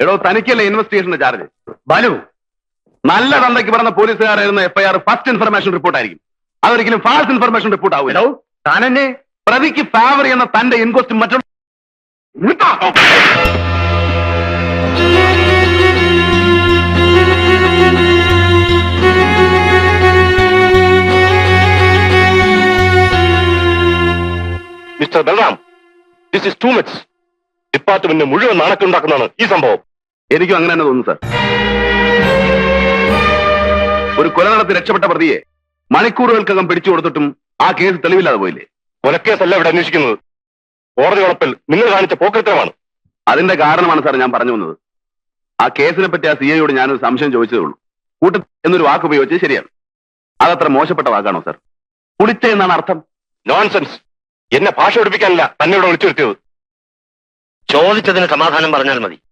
എടോ തനിക്കല്ലേ ഇൻവെസ്റ്റിഗേഷന്റെ ചാർജ്? ബാലു, നല്ല തന്തയ്ക്ക് പറഞ്ഞ പോലീസുകാരായിരുന്ന FIR ഫസ്റ്റ് ഇൻഫർമേഷൻ റിപ്പോർട്ട് ആയിരിക്കും. അതൊരിക്കലും ഫാൾസ് ഇൻഫർമേഷൻ റിപ്പോർട്ട് ആവില്ല. താൻ എന്നെ പ്രതിക്ക് ഫേവർ ചെയ്യുന്ന തന്റെ ഇൻക്വസ്റ്റ് മറ്റുള്ള mister Balram, this is too much. ഡിപ്പാർട്ട്മെന്റിന് മുഴുവൻ നാണക്കുണ്ടാക്കുന്നതാണ് ഈ സംഭവം. എനിക്കും അങ്ങനെ തന്നെ തോന്നുന്നു സാർ. ഒരു കൊല നടത്തി രക്ഷപ്പെട്ട പ്രതിയെ മണിക്കൂറുകൾക്കകം പിടിച്ചു കൊടുത്തിട്ടും ആ കേസ് തെളിവില്ലാതെ പോയില്ലേ? കൊലക്കേസല്ല ഇവിടെ അന്വേഷിക്കുന്നത്. കോടതി വളപ്പിൽ നിങ്ങൾ കാണിച്ച പോക്കൃത്തരമാണ്. അതിന്റെ കാരണമാണ് സാർ ഞാൻ പറഞ്ഞു വന്നത്. ആ കേസിനെ പറ്റി ആ CIയോട് ഞാനൊരു സംശയം ചോദിച്ചതേ ഉള്ളൂ. കൂട്ട എന്നൊരു വാക്ക് ഉപയോഗിച്ചത് ശരിയാണ്. അതത്ര മോശപ്പെട്ട വാക്കാണോ സാർ? കുളിച്ച എന്നാണ് അർത്ഥം. നോൺസെൻസ്. എന്നെ ഭാഷ പഠിപ്പിക്കാനല്ല തന്നെ ഇവിടെ വിളിച്ചു വരുത്തിയത്. ചോദിച്ചതിന് സമാധാനം പറഞ്ഞാൽ മതി.